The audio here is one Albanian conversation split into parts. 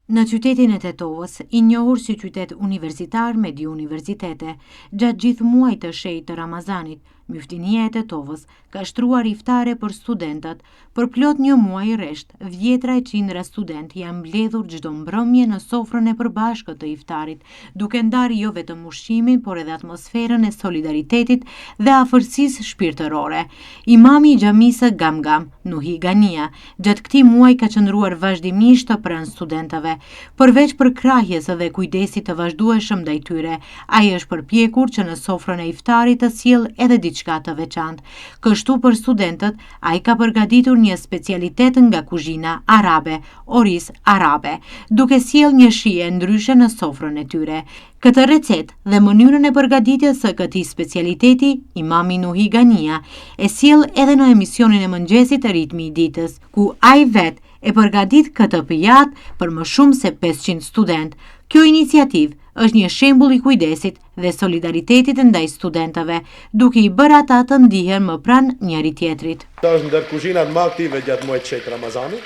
Në qytetin e Tetovës, i njohur si qytet universitar me 2 universitete, gjatë gjithë muajit të shenjtë të Ramazanit, Myftinia e Tetovës ka shtruar iftare për studentat. Për plot një muaj rresht, dhjetra e qindra student janë mbledhur çdo mbrëmje në sofrën e përbashkët të iftarit, duke ndarë jo vetëm ushqimin, por edhe atmosferën e solidaritetit dhe afërsisë shpirtërore. Imami i xhamisë Gamgam, Nuhi Gania, gjatë këtij muaji ka qëndruar vazhdimisht pranë studentëve. Përveç përkrahjes dhe kujdesit të vazhdueshëm ndaj tyre, ai është përpjekur që në sofrën e iftarit të sjellë edhe diçka të veçantë. Kështu për studentët, ai ka përgatitur një specialitet nga kuzhina arabe, oriz arabe, duke sjellë një shije ndryshe në sofrën e tyre. Këtë recet dhe mënyrën e përgatitjes së këtij specialiteti, Imami Nuhi Gania e sjell edhe në emisionin e mëngjesit të Ritmi i ditës, ku ai vet e përgatit këtë pijat për më shumë se 500 student. Kjo iniciativë është një shembull i kujdesit dhe solidaritetit ndaj studentëve, duke i bërë ata të ndihen më pranë njëri tjetrit. Kjo është ndër kuzhinat më aktive gjatë muajit të shenjtë Ramazanit.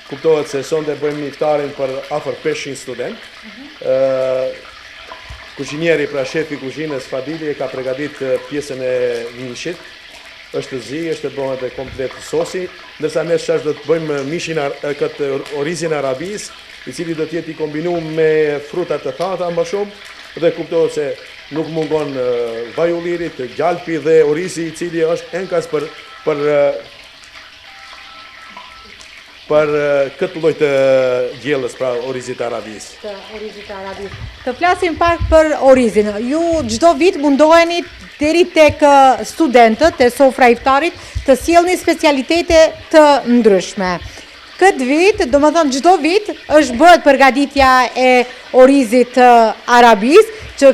Kuptohet se sonte bëjmë iftarin për afër 500 student. Kuzhinieri, pra shefi i kuzhinës Fadili e ka përgatitur pjesën e mishit. Është zi, është bëhet e komplet sosi, ndërsa ne shash do të bëjmë mishin këtë orizin arabis, i cili do të jetë i kombinuar me fruta të thata më shumë, dhe kuptohet se nuk mungon vaj ullirit, gjalpi dhe orizi i cili është enkas për këtë lloj të gjellës, pra orizit arabis. Të flasim pak për orizin. Ju çdo vit mundoheni deri tek studentët e sofra iftarit të sjellni specialitete të ndryshme. Këtë vit, domethënë çdo vit, është bëhet përgatitja e orizit arabis, që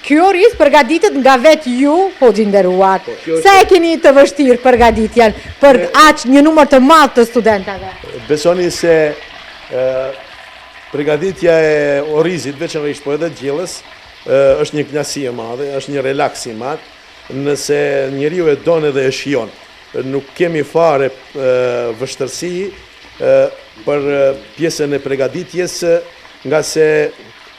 ky oriz përgatitet nga vetë ju, hoxhi nderuar. Sa e keni të vështirë përgatitjen për aq një numër të madh të studentëve? Besoni se përgatitja e orizit, veçanërisht po edhe gjellës, është një kënaqësi e madhe, është një relaks i madh, nëse njeriu e don edhe e shijon. Nuk kemi fare vështërsi për pjesën e përgatitjes, nga se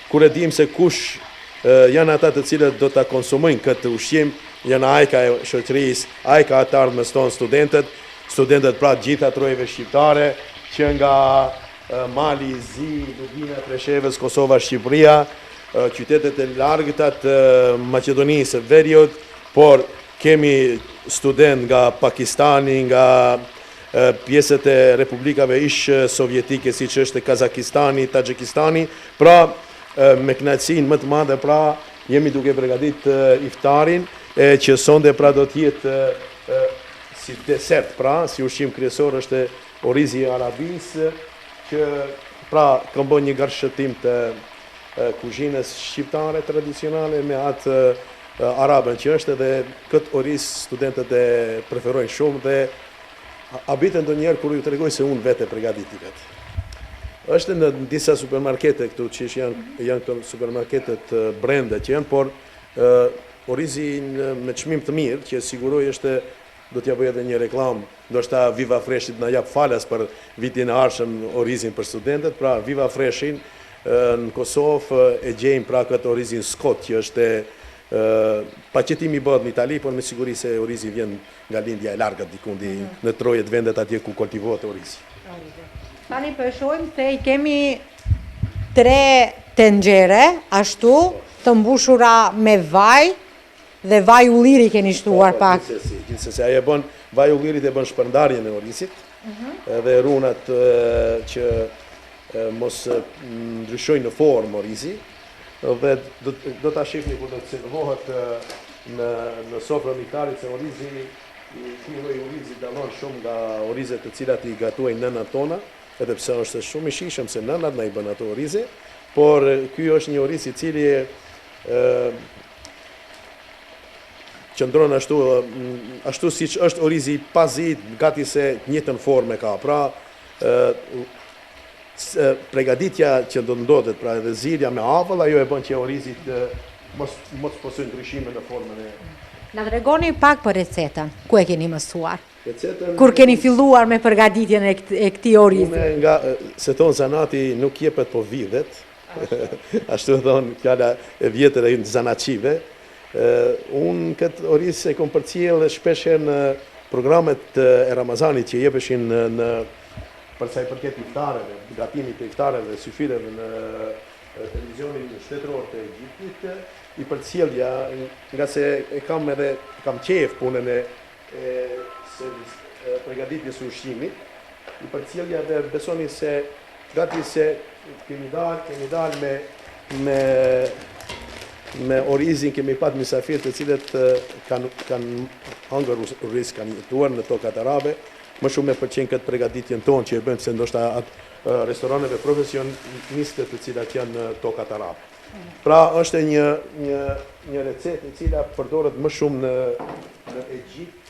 kur e dim se kush janë ata të cilët do ta konsumojnë këtë ushqim, janë ajka e shoqërisë, ajka të ardhmës tonë studentët pra gjitha trojeve shqiptare, që nga Mali, Zi, Lubina, Preshevës, Kosova, Shqipëria, qytetet e largëta të Maqedonisë, Veriut, por kemi student nga Pakistani, nga pjesët e republikave ish sovjetike, siç është Kazakistani, Taxhikistani, pra me kënaqësinë më të madhe, pra jemi duke përgatitur iftarin, që sonde pra do të jetë si desert, pra si ushqim kryesor është orizi arabis, që pra këmbon një garshëtim të kuzhinës shqiptare tradicionale me atë araben që është, dhe këtë oriz studentët e preferojnë shumë, dhe abitën ndonjëherë kur ju tregoj se unë vetë e përgatiti vetë. Është në disa supermarkete këtu, që janë këto supermarketet brende që janë, por orizi me çmim të mirë, që siguroj është, do t'ja bëj edhe një reklam, ndoshta Viva Freshit na jap falas për vitin e ardhshëm orizin për studentët, pra Viva Freshin në Kosovë e gjejmë pra këtë orizin Skot, që është paqetimi bëhet në Itali, por me siguri se orizi vjen nga lindja e largët dikundi në trojet vendet atje ku kultivohet orizi. Tani po shohim se i kemi 3 tenxhere, ashtu, të mbushura me vaj, dhe vaj ulliri keni shtruar pak. Gjithsesi, ajo bën vaj ullirit e bën shpërndarjen e orizit, dhe runat që mos ndryshojnë në formë orizi, dhe do ta shihni kur do të servohet në sofrën e iftarit, se orizi, ky lloj orizi dallon shumë nga orizet të cilat i gatuajnë nënat tona, edhe pse është shumë i shijshëm se nënat na i bën ato orize, por ky është një oriz i cili qëndron ashtu siç është orizi i pazit, gati se njëjtën formë ka. Pra përgatitja që do ndodhet, pra edhe zgjidhja me avull, ajo e bën që orizit mos posojnë ndryshime në formën Na tregoni pak për recetën, ku e keni mësuar? Recetën Kur keni filluar me përgatitjen e këtij orizi? nga se thonë zanati nuk jepet po videt, ashtu thonë fjala e vjetër e zanaqive. Unë këtë oriz e kom përcjell shpesh në programet e Ramazanit që jepeshin në për sa i përket iftareve, gatimit të iftareve dhe syfireve në televizionin shtetëror të Egjiptit, i përcjellja, nga se kam qejf punën e përgatitjes së ushqimit, i përcjellja dhe besoni se gati se kemi dalë me orizin, kemi pat misafir të cilët kanë hangër oriz, kanë jetuar në tokat arabe, më shumë me përqen këtë përgatitjen tonë që e bëjmë se ndoshta restoraneve profesioniste të cilat janë në tokat arabe. Pra është një recetë e cila përdoret më shumë në Egjipt,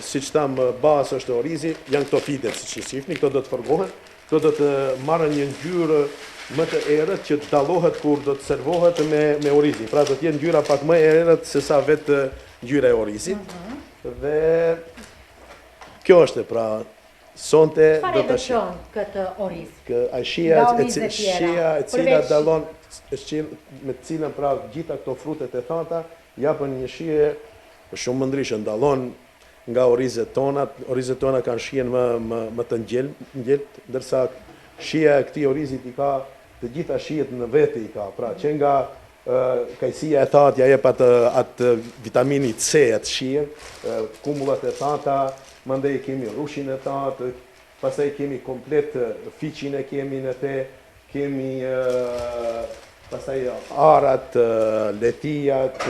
siç tham bazë është orizi, janë këto fidet siç e shihni, këto do të forgohen, këto do të marrën një ngjyrë më të errët që dallohet kur do të servohet me orizin. Pra do të jenë ngjyra pak më e errët se sa vetë ngjyra e orizit. Dhe kjo është pra sonte do ta shon këtë oriz. Shia e cila dallon me të cilën pra gjitha këto frutet e thata japën një shije shumë më ndryshme, dallon nga orizet tona kanë shijen më të ngjelt, ndërsa shija e këtij orizit i ka të gjitha shijet në vete i ka, pra që nga kajsia e thatë ja jep atë vitamini C atë shijen, kumullat e thata, mandej kemi rushin e thatë, pastaj kemi komplet fiqin e kemi në te, kemi pastaj arat, letijat,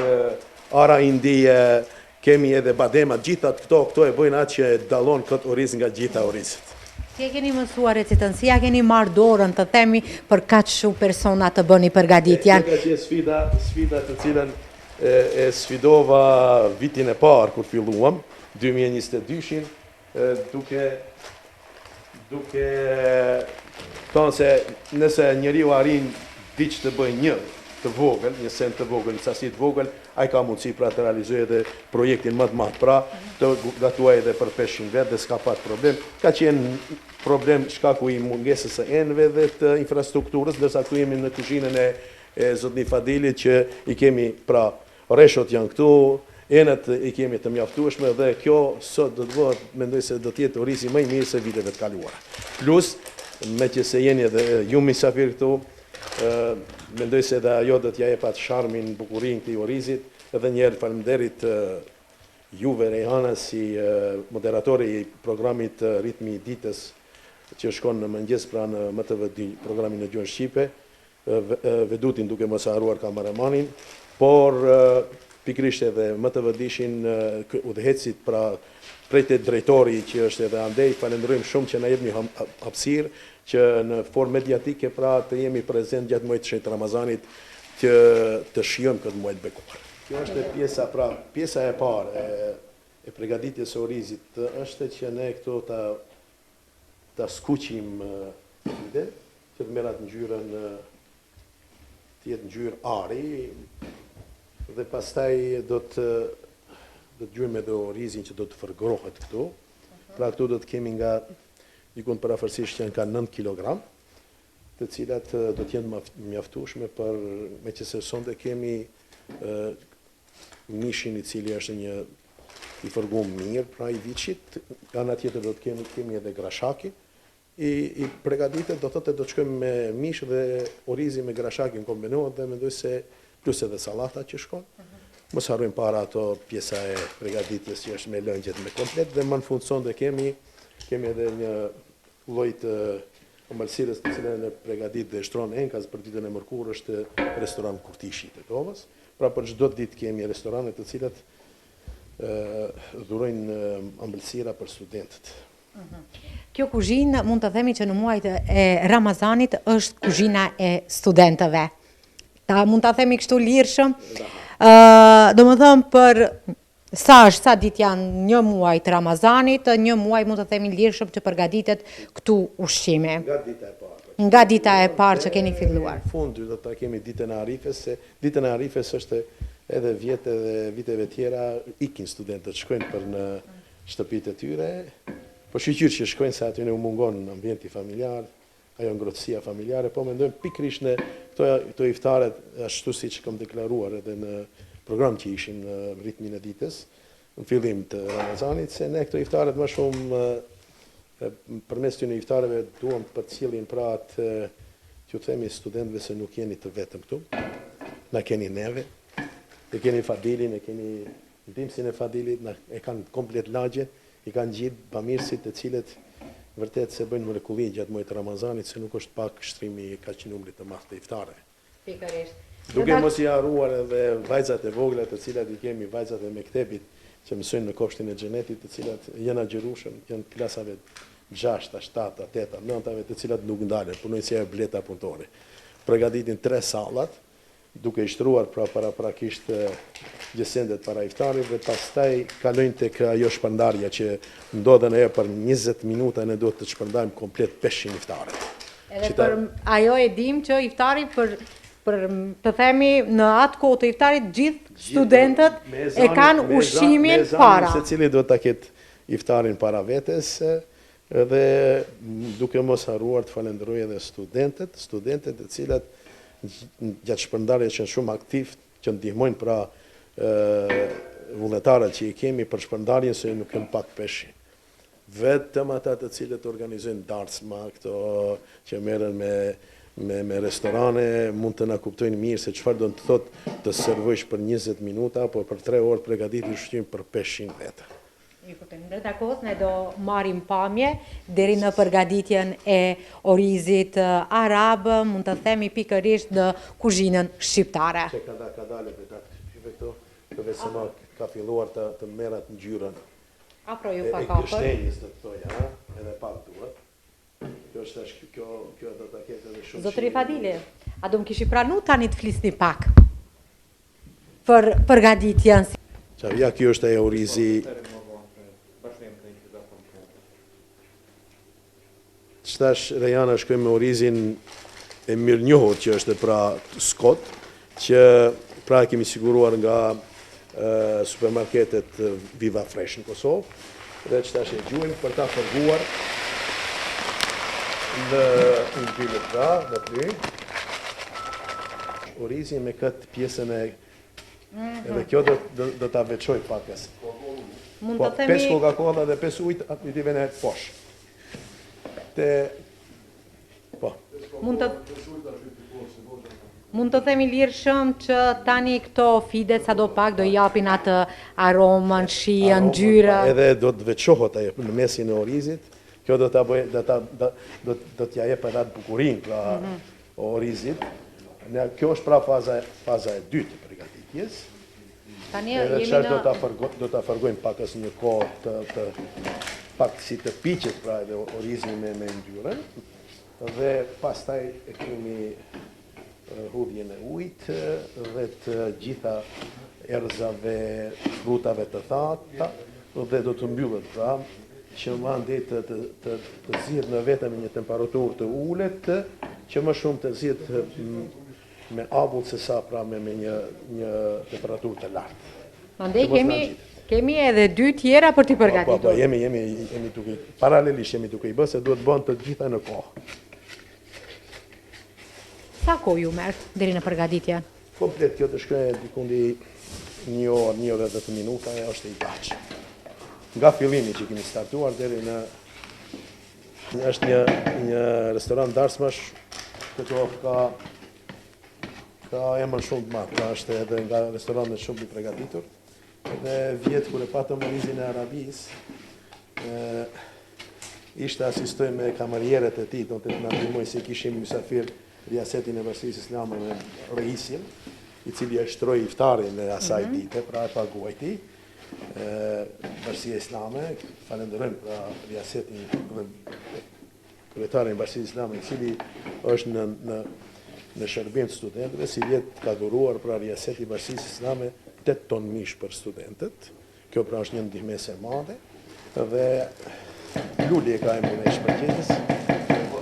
ara indije, kemi edhe bademat, gjithat këto e bëjnë atë që dallon këtë oriz nga gjitha orizet. Si e keni mësuar recetën, si ja keni marrë dorën të themi për kaq shumë persona të bëni përgatitjen? Kjo ka qenë sfida të cilën e sfidova vitin e parë kur filluam, 2022-shin, duke thonë se nëse njeriu arrin diç të bëjë një të vogël, një send të vogël, një sasi të vogël, ai ka mundësi pra të realizojë edhe projektin më të madh. Pra të gatuaj edhe për 500 vetë dhe s'ka pat problem. Ka qenë problem shkaku i mungesës së enëve dhe të infrastrukturës, ndërsa këtu jemi në kuzhinën e zotni Fadilit që i kemi pra rreshot janë këtu, enët i kemi të mjaftueshme dhe kjo sot do të bëhet, mendoj se do të jetë orizi më i mirë se viteve të kaluara. Plus, meqense jeni edhe ju misafir këtu, mendoj se edhe ajo do t'ja jep atë sharmin, bukurinë këtij orizit, edhe një herë faleminderit juve Rejhana si moderatori i programit Ritmi i ditës që shkon në mëngjes pra në MTV programin e gjuhën shqipe, vedutin duke mos haruar kameramanin, por pikrisht edhe MTV-shin udhëhecit pra prej të drejtori që është edhe andej, falenderojmë shumë që na jep një hapësirë që në formë mediatike pra të jemi prezent gjatë muajit të shenjtë Ramazanit që të shijojmë këtë muaj të bekuar. Kjo është pjesa e parë e përgatitjes së orizit është që ne këto ta skuqim ide, që të merrat ngjyrën të jetë ngjyrë ari dhe pastaj do të gjujmë edhe orizin që do të fërgrohet këtu. Pra këtu do të kemi nga dikun parafërsisht që janë ka 9 kg, të cilat do të jenë mjaftueshme për meqense sonte kemi mishin i cili është një i fërguar mirë, pra i viçit, ana tjetër do të kemi edhe grashakin. I përgatitet do thotë do të shkojmë me mish dhe orizi me grashakin kombinohet dhe mendoj se plus edhe sallata që shkon. Mos harrojmë para ato pjesa e përgatitjes që është me lëngjet me komplet dhe më në fund sonte kemi edhe një lloj të ëmbëlsirës të cilën e përgatit dhe shtron Enkas për ditën e mërkurë është restoran Kurtishi të Tovës. Pra për çdo ditë kemi restorane të cilat dhurojnë ëmbëlsira për studentët. Kjo kuzhinë mund të themi që në muajt e Ramazanit është kuzhina e studentëve. Ta mund të themi kështu lirshëm. Do më thëmë për sa ditë janë një muaj të Ramazanit, një muaj mund të themi lirshëm që përgatitet këtu ushqime. Nga dita e parë që keni filluar. Në fund do të kemi ditën e Arifes, se ditën e Arifes është edhe viteve tjera ikin studentët, shkojnë për në shtëpitë e tyre, po shqyqyrë që shkojnë se aty në mungon në ambienti familjar, ajo ngrotësia familjare, po mendojmë pikrisht në këto iftaret, ashtu si që kom deklaruar edhe në program që ishim në ritmin e ditës, në fillim të Ramazanit, se ne këto iftaret më shumë, përmes të në iftareve duam për cilin pra të ju themi studentëve se nuk jeni të vetëm këtu, na keni neve, e keni Fadilin, e keni ndimësin e Fadilit, e kanë komplet lagje, i kanë gjithë bamirësit të cilët vërtet se bëjnë mrekulli gjatë muajit Ramazanit, se nuk është pak shtrimi ka që numrit të madh të iftare. Pikërisht. Duke mos i harruar edhe vajzat e vogla të cilat i kemi, vajzat e mektebit që mësojnë në kopshtin e xhenetit, të cilat janë agjerueshëm, janë klasave 6, 7, 8, 9, të cilat nuk ndalen, punojnë si bleta punëtore. Përgatitin 3 sallat, duke i shtruar prakisht gjësendet para iftarit dhe pastaj kalojnë tek ajo shpërndarja që ndodhen ajo për 20 minuta ne duhet të shpërndajmë komplet peshin iftaret. Edhe për ajo e dim që iftari për të themi në atë kohë të iftarit gjithë studentët e kanë ushqimin para. Se cili duhet ta ketë iftarin para vetes dhe duke mos harruar të falenderoj edhe studentët të cilat gjatë shpërndarjes që janë shumë aktiv, që ndihmojnë pra vullnetarët që i kemi për shpërndarjen se nuk kem pak peshi. Vetëm ata të cilët organizojnë dartsma, këto që merren me restorane, mund të na kuptojnë mirë se çfarë do të thotë të servojsh për 20 minuta, apo për 3 orë përgatitur ushqim për 500 veta. Ndërta kohës ne do marrim pamje deri në përgatitjen e orizit arab, mund të themi pikërisht në kuzhinën shqiptare. Që ka dalë këto, vetëm ka filluar të merret ngjyrën. Afro ju pak E kështenjës të thoja, edhe pak duhet. Kjo do ta ketë edhe shumë. Zotëri Fadili, a do më kishi pranu tani të flisni pak për përgatitjen? Ja, kjo është ajo orizi. Qëtash Rejana shkojmë me orizin e mirë njohur që është pra Skot, që pra kemi siguruar nga supermarketet Viva Fresh në Kosovë, dhe qëtash e gjuhim për ta përguar në mbyllje pra, në ply. Orizin me këtë pjesën e edhe kjo do ta veçoj pakës. Mund të themi 5 Coca-Cola dhe 5 ujë aty t'i vene poshtë. Mund të themi lirshëm që tani këto fide sa do pak do japin atë aromën, shijen, ngjyrën. Edhe do të veçohet ajo në mesin e orizit. Kjo do t'ja jep edhe atë bukurinë pra orizit. Kjo është pra faza e dytë e përgatitjes. Tani edhe jemi në do ta fargojmë pakës një kohë të pak si të piqet pra edhe orizin me ngjyrën. Dhe pastaj e kemi hudhjen e ujit dhe të gjitha erëzave, frutave të thata, dhe do të mbyllet pra, që mandej të zhjet në vetëm një temperaturë të ulët, që më shumë të zhjet me avull se sa pra me një temperaturë të lartë. Mandej kemi edhe 2 tjera për t'i përgatitur. Po, jemi duke, paralelisht jemi duke i bërë se duhet bën të gjitha në kohë. Sa kohë ju merr deri në përgatitje? Komplet kjo të shkruaj dikundi 1 orë dhe 10 minuta është i gatshëm. Nga fillimi që kemi startuar deri në është një restoran darsmash, këto ka emër shumë të madh, është edhe nga restorane shumë i përgatitur. Dhe vjetë kur e patëm orizin e Arabis, ishte asistoj me kamarierët e tij, do të na ndihmoj se kishim mysafir riasetin e Bashkisë Islame me Reisin, i cili e shtroi iftarin e asaj dite, pra e paguaj ti. Bashkia Islame, falenderojmë pra riasetin dhe kryetarin e Bashkisë Islame, i cili është në shërbim të studentëve, si vjetë ka dhuruar pra riaseti i Bashkisë Islame 8 ton mish për studentët. Kjo pra është një ndihmesë e madhe dhe luli e ka emrin e shpërqendjes.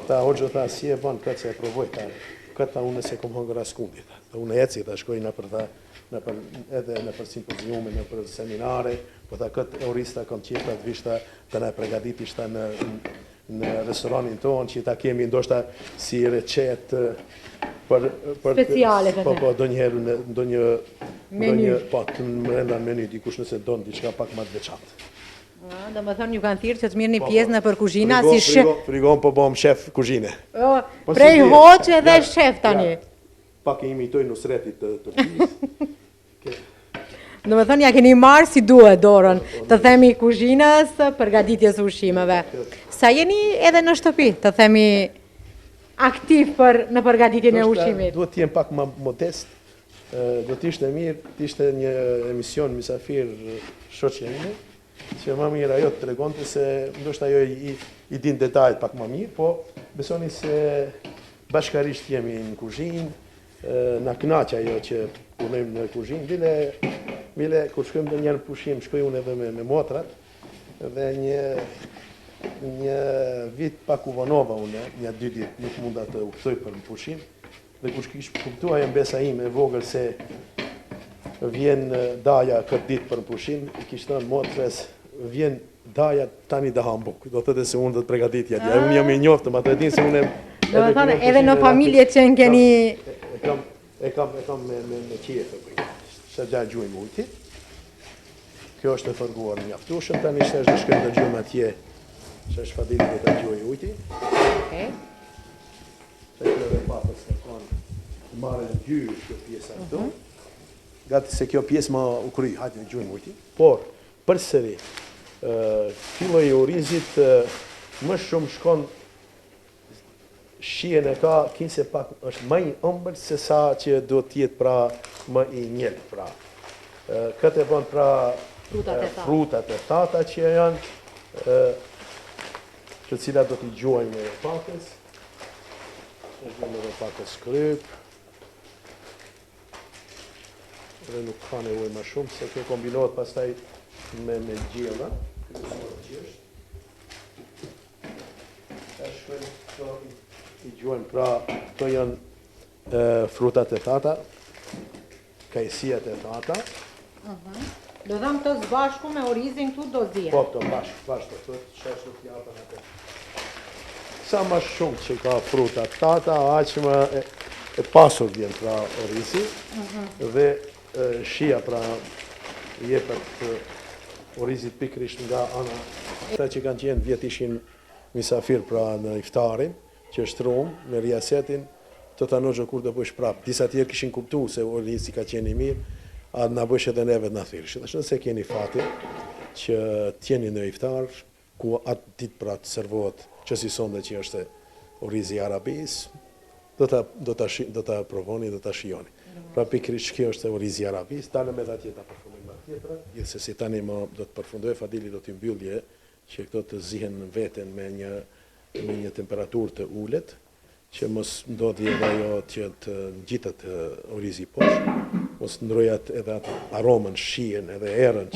ta hoxha tha si e bën këtë se e provoj ta. Këtë unë se kom hongër askundi. Unë eci ta shkoj në për ta edhe në për simpoziume, në për seminare, po ta këtë eurista kom qita të vishta të na pregaditishta në restoranin tonë, që ta kemi ndoshta si recet për speciale po donjëherë ndonjë po të brenda menu dikush nëse don diçka pak më të veçantë. Do më thonë ju kanë thirrë që të mirë një pjesë në për kuzhina si shef. Frigon po bëm shef kuzhine. Prej hoqë edhe shef tani. Pak e imitoj Nusretit të Turqisë. Do më thonë ja keni marrë si duhet dorën, të themi kuzhinës, përgatitjes ushqimeve. Sa jeni edhe në shtëpi, të themi aktiv në përgatitjen e ushqimit? Duhet të jem pak më modest, do të ishte mirë, të ishte një emision misafir shoqja ime, që më mirë ajo të tregonte se ndoshta ajo i din detajt pak më mirë, po besoni se bashkarisht jemi në kuzhinë, na kënaq ajo që punojmë në kuzhinë, bile kur shkojmë ndonjëherë në pushim, shkoj unë edhe me motrat, dhe një vit pak u vonova unë, një 2 ditë, nuk munda të udhtoj për në pushim, dhe kur kish kuptua e mbesa ime e vogël se vjen daja këtë ditë për në pushim, kishtë thënë motres, vjen daja tani da hambuk, do të se unë dhe të pregaditja, unë jam i njoftëm, atë e din se unë do të thonë edhe në familje që në keni... E kam me qjetë, se gjatë gjujmë ujti, kjo është e fërguar në mjaftushëm, tani që është shkëm të gjujmë atje, që është fadili dhe të gjujë ujti. Se kjo dhe papës të konë, marrë në gjyë kjo pjesë këto, gati se kjo pjesë ma u kry, hajtë në gjujmë ujti, por, përsëri, filloj e orizit më shumë shkon shien e ka kinse pak është më i ëmbël se sa që do t'jetë pra më i njëllë pra. Këtë e bën pra frutat e tata që janë, të cilat do t'i gjuajnë me pakës, e gjuajnë me pakës kryp, dhe nuk ka nevojë më shumë, se kjo kombinohet pastaj me gjella, i gjuajnë pra, këto janë frutat e tata, kajsijat e tata. Do dham të zbashku me orizin këtu do zhja. Po, këto bashkë, të sheshtu t'japën atë. Sa ma shumë që ka frutat tata, aq më e pasur vjen pra orizi, dhe shia pra jepet orizit pikrisht nga ana. Ata që kanë qenë vjet ishin misafir pra në iftarin, që është Rumë me riasetin, të ta noxhë kur do bësh prap. Disa tjerë kishin kuptu se orizi ka qenë i mirë, a na bësh edhe neve na thirrsh. Tash nëse keni fatin që t'jeni në iftar, ku atë ditë pra të servohet që si sonde që është orizi arabis, do ta provoni, do ta shijoni. Pra pikrisht kjo është orizi arabis, dalëm edhe atje ta përfundojmë tjetra, gjithsesi tani më do të përfundoj, Fadili do t'i mbyllje që këto të zihen veten me një temperaturë të ulët, që mos ndodhi edhe ajo që të ngjitet orizi poshtë, mos ndrojat edhe atë aromën, shijen edhe erën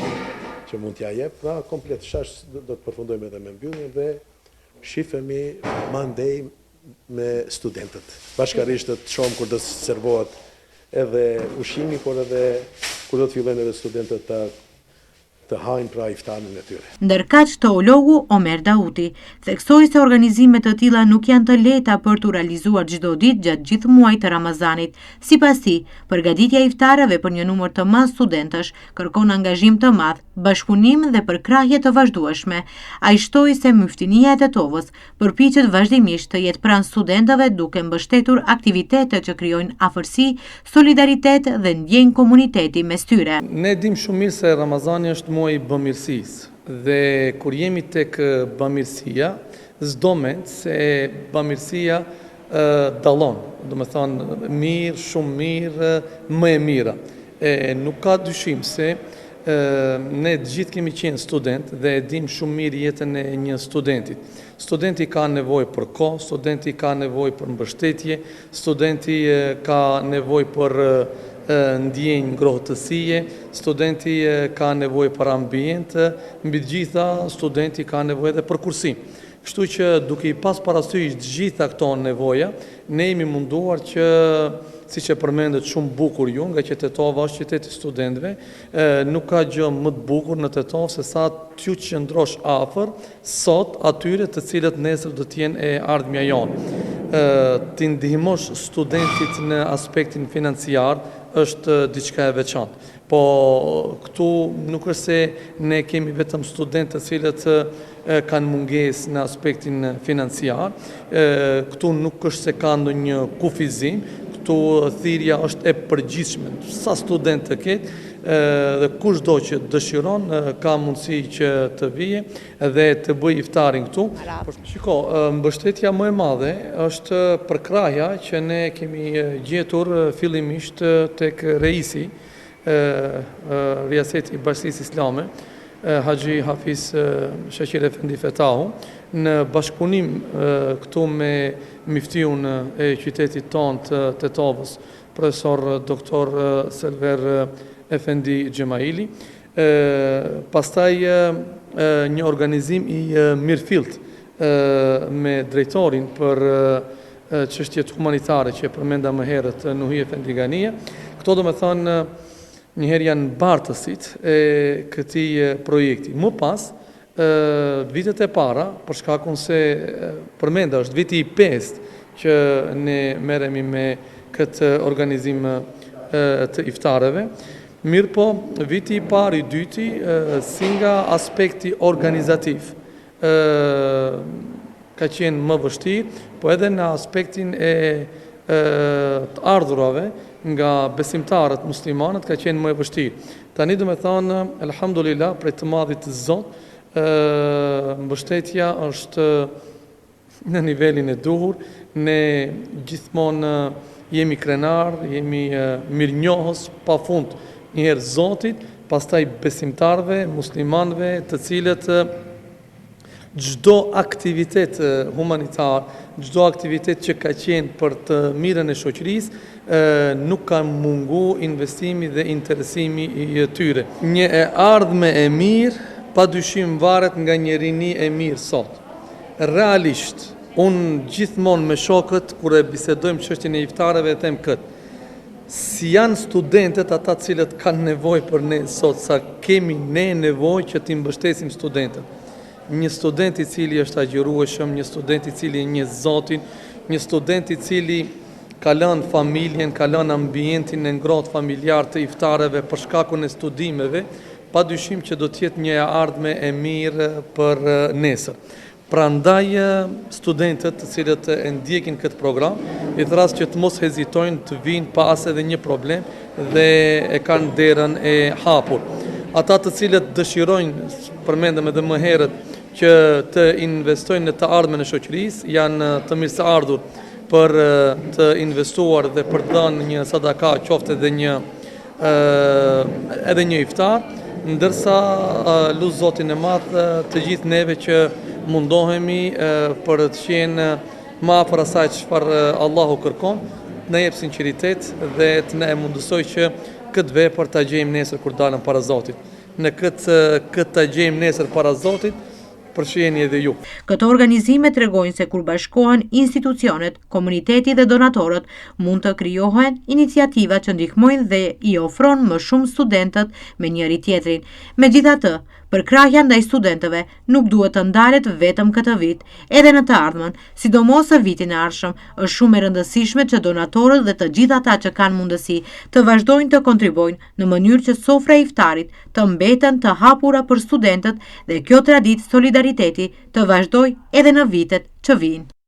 që mund t'ja jep, pra komplet shash do të përfundojmë edhe me mbylljen dhe shifemi mandej me studentët. Bashkarisht të shohim kur do të servohet edhe ushqimi, por edhe kur do të fillojnë edhe studentët të hajnë pra iftarin e tyre. Ndërkaq teologu Omer Dauti theksoi se organizime të tilla nuk janë të lehta për t'u realizuar çdo ditë gjatë gjithë muajit të Ramazanit. Sipas tij, përgatitja e iftareve për një numër të madh studentësh kërkon angazhim të madh, bashkëpunim dhe përkrahje të vazhdueshme. Ai shtoi se Myftinia e Tetovës përpiqet vazhdimisht të jetë pranë studentëve duke mbështetur aktivitete që krijojnë afërsi, solidaritet dhe ndjenjë komuniteti mes tyre. Ne dim shumë mirë se Ramazani është muaj i bamirësisë dhe kur jemi tek bamirësia, s'domen se bamirësia dallon, do të thonë mirë, shumë mirë, më e mira. Nuk ka dyshim se ne gjithë kemi qenë student dhe dim shumë mirë jetën e një studentit. Studenti ka nevojë për kohë, studenti ka nevojë për mbështetje, studenti ka nevojë për ndjenjë ngrohtësie, studenti ka nevojë për ambient, mbi të gjitha studenti ka nevojë edhe për kursim. Kështu që duke i pas parasysh të gjitha këto nevoja, ne jemi munduar që, siç e përmendet shumë bukur ju, nga që Tetova është qyteti i studentëve, nuk ka gjë më të bukur në Tetovë se sa t'ju qëndrosh afër sot atyre të cilët nesër do të jenë e ardhmja jonë. Ti ndihmosh studentit në aspektin financiar është diçka e veçantë. Po këtu nuk është se ne kemi vetëm studentë të cilët kanë mungesë në aspektin financiar. Këtu nuk është se ka ndonjë kufizim, këtu thirrja është e përgjithshme. Sa student të ketë dhe kushdo që dëshiron ka mundësi që të vijë dhe të bëjë iftarin këtu. Shiko, mbështetja më e madhe është përkrahja që ne kemi gjetur fillimisht tek reisi Riaseti i Bashkisë Islame, Haxhi Hafiz Shaqir Efendi Fetahu, në bashkëpunim këtu me miftiun e qytetit tonë të Tetovës, profesor doktor Selver Efendi Gjemaili, pastaj një organizim i mirëfillt me drejtorin për çështjet humanitare që e përmenda më herët Nuhi Efendi Gania. Këto do me thënë njëherë janë bartësit e këtij projekti. Më pas, vitet e para, për shkakun se përmenda është viti i 5 që ne merremi me këtë organizim të iftareve, mirë po, viti i parë i dyti, si nga aspekti organizativ, ka qenë më vështirë, po edhe në aspektin e të ardhurave nga besimtarët muslimanët ka qenë më e vështirë. Tani do me thënë, elhamdulillah, prej të madhit të Zot, mbështetja është në nivelin e duhur, ne gjithmonë jemi krenar, jemi mirënjohës pafund njëherë Zotit, pastaj besimtarve, muslimanve, të cilët çdo aktivitet humanitar, çdo aktivitet që ka qenë për të mirën e shoqërisë, nuk ka mungu investimi dhe interesimi i tyre. Një e ardhme e mirë, pa dyshim varet nga një rini e mirë sot. Realisht, unë gjithmonë me shokët, kur e bisedojmë çështjen e iftareve, them këtë. Si janë studentët ata cilët kanë nevojë për ne sot, sa kemi ne nevojë që t'i mbështesim studentët. Një student i cili është agjërueshëm, një student i cili njeh Zotin, një student i cili ka lënë familjen, ka lënë ambientin e ngrohtë familjar të iftareve për shkakun e studimeve, pa dyshim që do të jetë një ardhme e mirë për nesër. Prandaj studentët të cilët e ndjekin këtë program, i thras që të mos hezitojnë të vinë pas edhe një problem dhe e kanë derën e hapur. Ata të cilët dëshirojnë, përmendëm edhe më herët, që të investojnë në të ardhmen e shoqërisë, janë të mirëseardhur për të investuar dhe për të dhënë një sadaka, qoftë edhe një iftar, ndërsa lut Zotin e Madh të gjithë neve që mundohemi për të qenë më afër asaj çfarë Allahu kërkon, të na jep sinqeritet dhe të na mundësoj që këtë vepër ta gjejmë nesër kur dalëm para Zotit. Në këtë ta gjejmë nesër para Zotit, përfshiheni edhe ju. Këto organizime tregojnë se kur bashkohen institucionet, komuniteti dhe donatorët, mund të krijohen iniciativa që ndihmojnë dhe i ofron më shumë studentët me njëri tjetrin. Megjithatë, përkrahja ndaj studentëve nuk duhet të ndalet vetëm këtë vit, edhe në të ardhmen, sidomos në vitin e ardhshëm, është shumë e rëndësishme që donatorët dhe të gjithë ata që kanë mundësi të vazhdojnë të kontribojnë në mënyrë që sofra e iftarit të mbeten të hapura për studentët dhe kjo traditë solidariteti të vazhdojë edhe në vitet që vijnë.